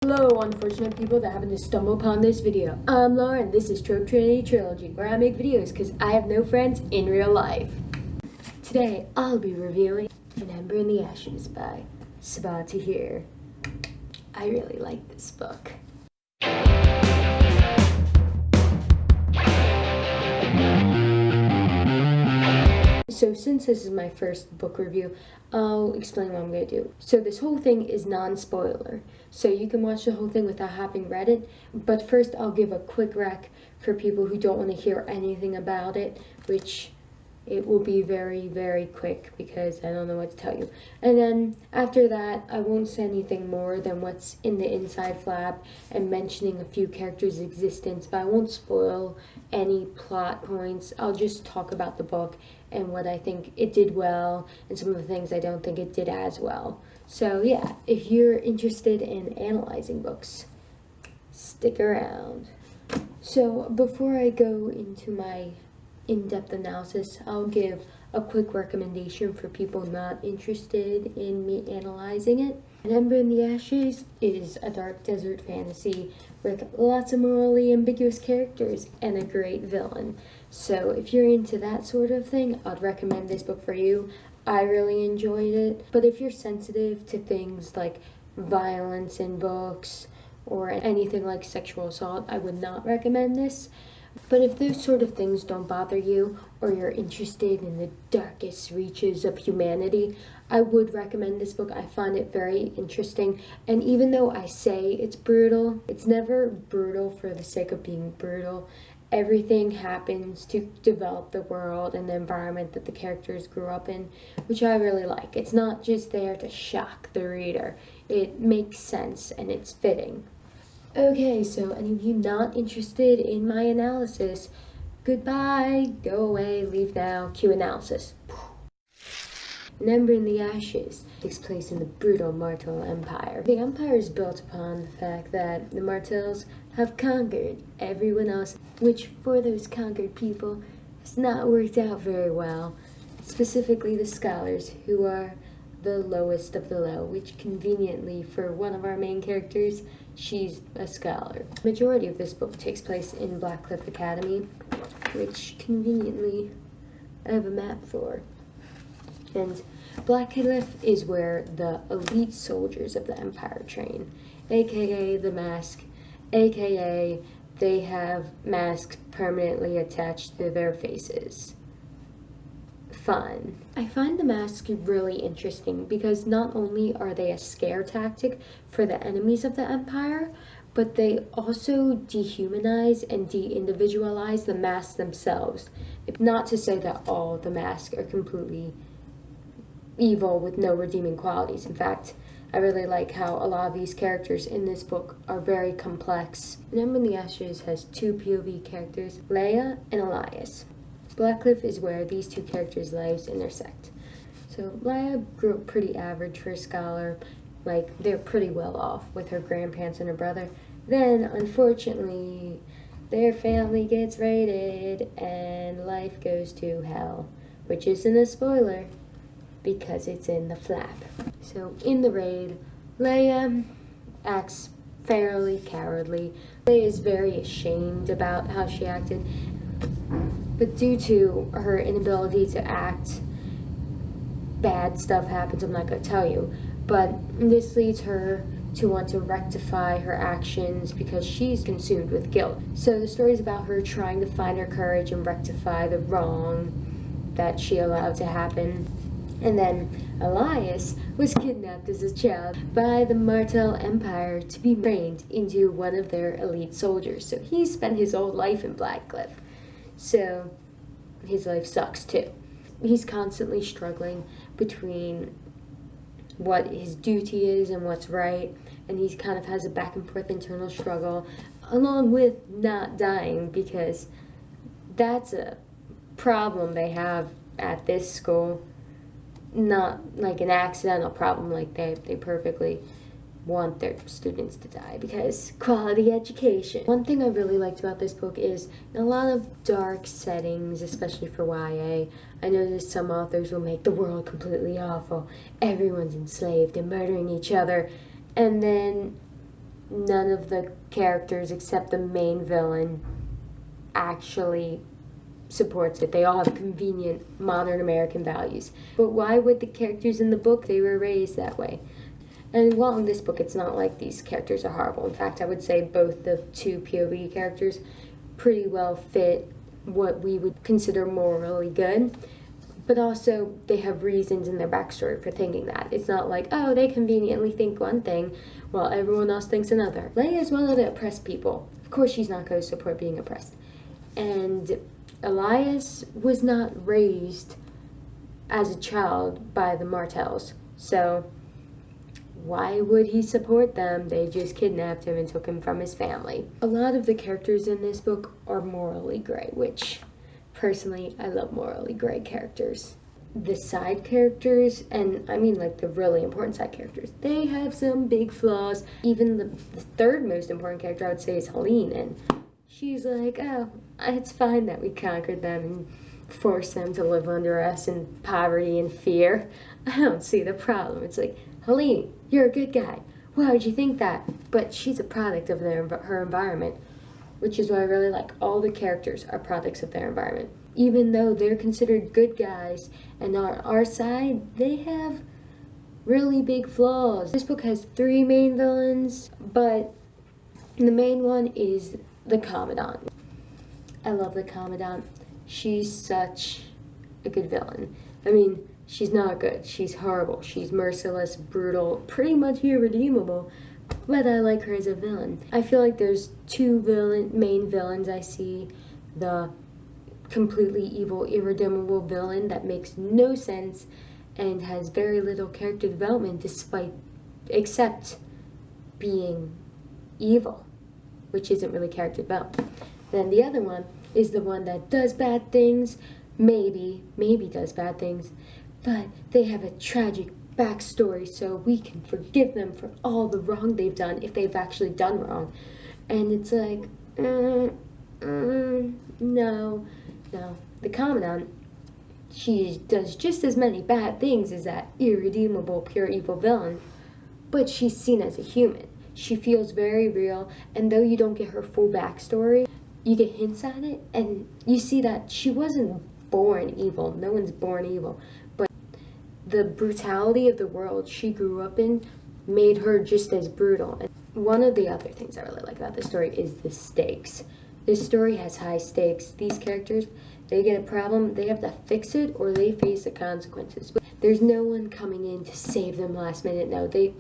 Hello, unfortunate people that happen to stumble upon this video. I'm Laura and this is tropetrinitytrilogy, where I make videos because I have no friends in real life. Today, I'll be reviewing An Ember in the Ashes by Sabaa Tahir. I really like this book. So since this is my first book review, I'll explain what I'm going to do. So this whole thing is non-spoiler, so you can watch the whole thing without having read it, but first I'll give a quick rec for people who don't want to hear anything about it, which it will be very, very quick because I don't know what to tell you. And then after that, I won't say anything more than what's in the inside flap and mentioning a few characters' existence, but I won't spoil any plot points. I'll just talk about the book and what I think it did well and some of the things I don't think it did as well. So yeah, if you're interested in analyzing books, stick around. So before I go into my in-depth analysis, I'll give a quick recommendation for people not interested in me analyzing it. An Ember in the Ashes is a dark desert fantasy with lots of morally ambiguous characters and a great villain. So if you're into that sort of thing, I'd recommend this book for you. I really enjoyed it. But if you're sensitive to things like violence in books or anything like sexual assault, I would not recommend this. But if those sort of things don't bother you, or you're interested in the darkest reaches of humanity, I would recommend this book. I find it very interesting, and even though I say it's brutal, it's never brutal for the sake of being brutal. Everything happens to develop the world and the environment that the characters grew up in, which I really like. It's not just there to shock the reader. It makes sense and it's fitting. Okay, so any of you not interested in my analysis, goodbye, go away, leave now, cue analysis. An Ember in the Ashes takes place in the brutal Martel Empire. The empire is built upon the fact that the Martels have conquered everyone else, which for those conquered people has not worked out very well, specifically the scholars, who are the lowest of the low, which conveniently for one of our main characters, she's a scholar. The majority of this book takes place in Blackcliff Academy, which conveniently I have a map for. And Blackcliff is where the elite soldiers of the Empire train, aka the Mask, aka they have masks permanently attached to their faces. Fun. I find the masks really interesting because not only are they a scare tactic for the enemies of the Empire, but they also dehumanize and de-individualize the masks themselves. Not to say that all the masks are completely evil with no redeeming qualities. In fact, I really like how a lot of these characters in this book are very complex. An Ember in the Ashes has two POV characters, Leia and Elias. Blackcliff is where these two characters' lives intersect. So Leia grew up pretty average for a scholar, like they're pretty well off with her grandparents and her brother. Then, unfortunately, their family gets raided and life goes to hell, which isn't a spoiler because it's in the flap. So in the raid, Leia acts fairly cowardly. Leia is very ashamed about how she acted, but due to her inability to act, bad stuff happens. I'm not going to tell you, but this leads her to want to rectify her actions because she's consumed with guilt. So the story is about her trying to find her courage and rectify the wrong that she allowed to happen. And then Elias was kidnapped as a child by the Martel Empire to be trained into one of their elite soldiers. So he spent his whole life in Blackcliff. So his life sucks too. He's constantly struggling between what his duty is and what's right, and he kind of has a back and forth internal struggle, along with not dying, because that's a problem they have at this school. Not like an accidental problem, like they perfectly want their students to die because quality education. One thing I really liked about this book is in a lot of dark settings, especially for YA, I noticed some authors will make the world completely awful. Everyone's enslaved and murdering each other. And then none of the characters except the main villain actually supports it. They all have convenient modern American values. But why would the characters in the book, they were raised that way? And while in this book, it's not like these characters are horrible. In fact, I would say both the two POV characters pretty well fit what we would consider morally good. But also, they have reasons in their backstory for thinking that. It's not like, oh, they conveniently think one thing while everyone else thinks another. Leia is one of the oppressed people. Of course, she's not going to support being oppressed. And Elias was not raised as a child by the Martells. So why would he support them? They just kidnapped him and took him from his family. A lot of the characters in this book are morally gray, which personally, I love morally gray characters. The side characters, and I mean like the really important side characters, they have some big flaws. Even the third most important character, I would say, is Helene, and she's like, oh, it's fine that we conquered them and forced them to live under us in poverty and fear. I don't see the problem. It's like, Helene, you're a good guy. Why would you think that? But she's a product of her environment, which is what I really like. All the characters are products of their environment. Even though they're considered good guys and on our side, they have really big flaws. This book has 3 main villains, but the main one is the Commandant. I love the Commandant. She's such a good villain. I mean, she's not good. She's horrible. She's merciless, brutal, pretty much irredeemable. But I like her as a villain. I feel like there's 2 main villains I see. The completely evil, irredeemable villain that makes no sense and has very little character development except being evil, which isn't really character development. Then the other one is the one that does bad things, maybe does bad things, but they have a tragic backstory so we can forgive them for all the wrong they've done if they've actually done wrong. And it's like, no. The Commandant, she does just as many bad things as that irredeemable, pure evil villain, but she's seen as a human. She feels very real, and though you don't get her full backstory, you get hints at it, and you see that she wasn't born evil. No one's born evil. But the brutality of the world she grew up in made her just as brutal. And one of the other things I really like about this story is the stakes. This story has high stakes. These characters, they get a problem, they have to fix it, or they face the consequences. But there's no one coming in to save them last minute. No, they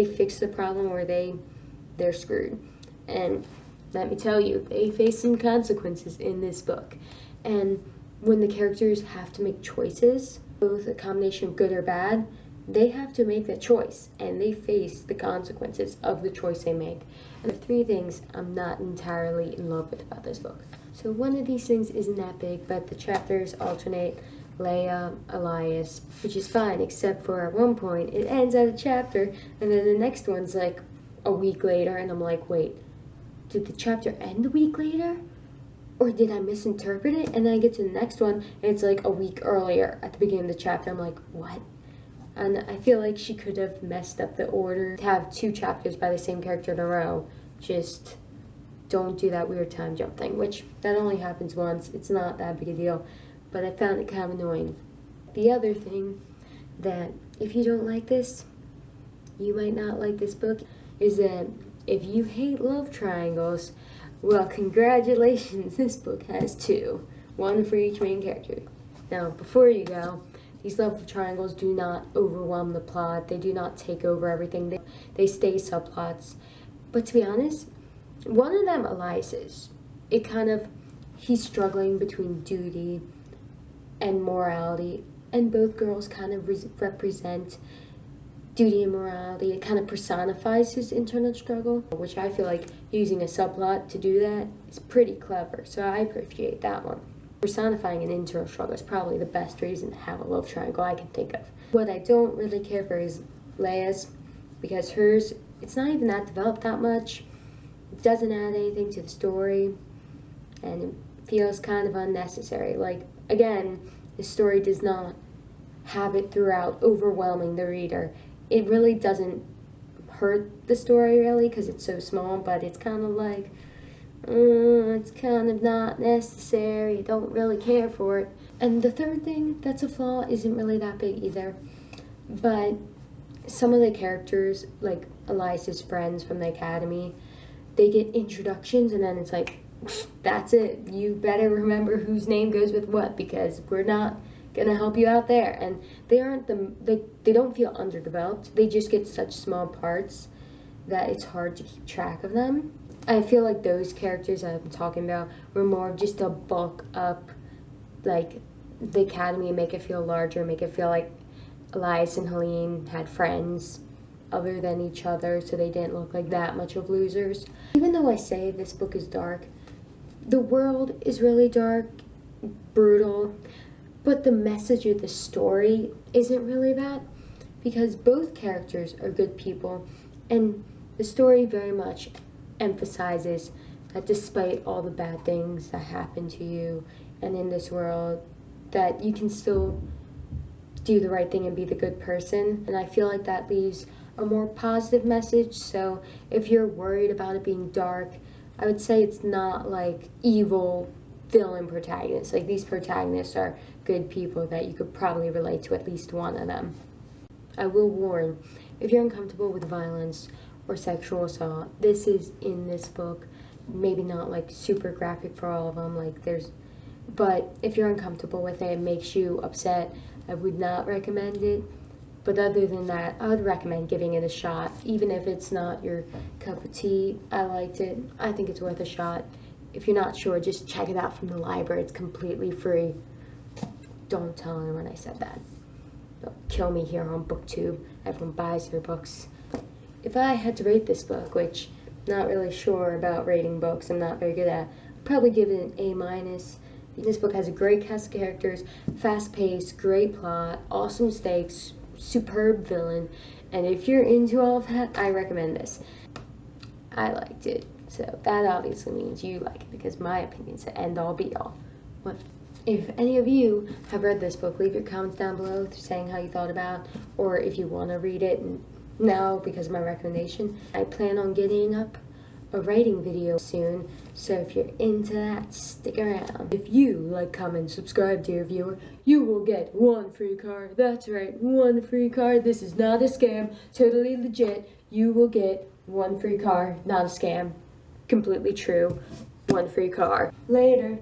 fix the problem or they're screwed. And let me tell you, they face some consequences in this book. And when the characters have to make choices, both a combination of good or bad, they have to make that choice, and they face the consequences of the choice they make. And there are 3 things I'm not entirely in love with about this book. So one of these things isn't that big, but the chapters alternate Leia, Elias, which is fine, except for at one point, it ends at a chapter, and then the next one's like a week later, and I'm like, wait, did the chapter end a week later? Or did I misinterpret it? And then I get to the next one, and it's like a week earlier at the beginning of the chapter. I'm like, what? And I feel like she could have messed up the order. To have 2 chapters by the same character in a row, just don't do that weird time jump thing, which that only happens once. It's not that big a deal, but I found it kind of annoying. The other thing that, if you don't like this, you might not like this book, is that if you hate love triangles, well, congratulations, this book has 2. 1 for each main character. Now, before you go, these love triangles do not overwhelm the plot. They do not take over everything. They stay subplots. But to be honest, one of them, Elias's, he's struggling between duty and morality, and both girls kind of represent duty and morality. It kind of personifies his internal struggle, which I feel like using a subplot to do that is pretty clever, so I appreciate that one. Personifying an internal struggle is probably the best reason to have a love triangle I can think of. What I don't really care for is Leia's, because hers, it's not even that developed that much. It doesn't add anything to the story, and it feels kind of unnecessary. Like, again, the story does not have it throughout overwhelming the reader. It really doesn't hurt the story really because it's so small, but it's kind of like, it's kind of not necessary. I don't really care for it. And the third thing that's a flaw isn't really that big either, but some of the characters, like Elias's friends from the academy, they get introductions and then it's like, that's it. You better remember whose name goes with what, because we're not gonna help you out there. And they don't feel underdeveloped. They just get such small parts that it's hard to keep track of them. I feel like those characters I'm talking about were more of just to bulk up like the academy and make it feel larger, make it feel like Elias and Helene had friends other than each other, so they didn't look like that much of losers. Even though I say this book is dark, the world is really dark, brutal, but the message of the story isn't really that, because both characters are good people, and the story very much emphasizes that despite all the bad things that happen to you and in this world, that you can still do the right thing and be the good person. And I feel like that leaves a more positive message. So if you're worried about it being dark, I would say it's not like evil villain protagonists. Like, these protagonists are good people that you could probably relate to at least one of them. I will warn, if you're uncomfortable with violence or sexual assault, this is in this book. Maybe not like super graphic for all of them, but if you're uncomfortable with it, it makes you upset, I would not recommend it. But other than that, I would recommend giving it a shot. Even if it's not your cup of tea, I liked it. I think it's worth a shot. If you're not sure, just check it out from the library. It's completely free. Don't tell anyone I said that. They'll kill me here on BookTube. Everyone buys their books. If I had to rate this book, which I'm not really sure about rating books, I'm not very good at, I'd probably give it an A-. This book has a great cast of characters, fast-paced, great plot, awesome stakes, superb villain, and if you're into all of that, I recommend this. I liked it, so that obviously means you like it, because my opinion's the end-all be-all. What? If any of you have read this book, leave your comments down below saying how you thought about, or if you want to read it now because of my recommendation. I plan on getting up a writing video soon, so if you're into that, stick around. If you like, comment, subscribe, dear viewer, you will get 1 free card. That's right, 1 free card. This is not a scam, totally legit. You will get 1 free card, not a scam, completely true. 1 free card. Later.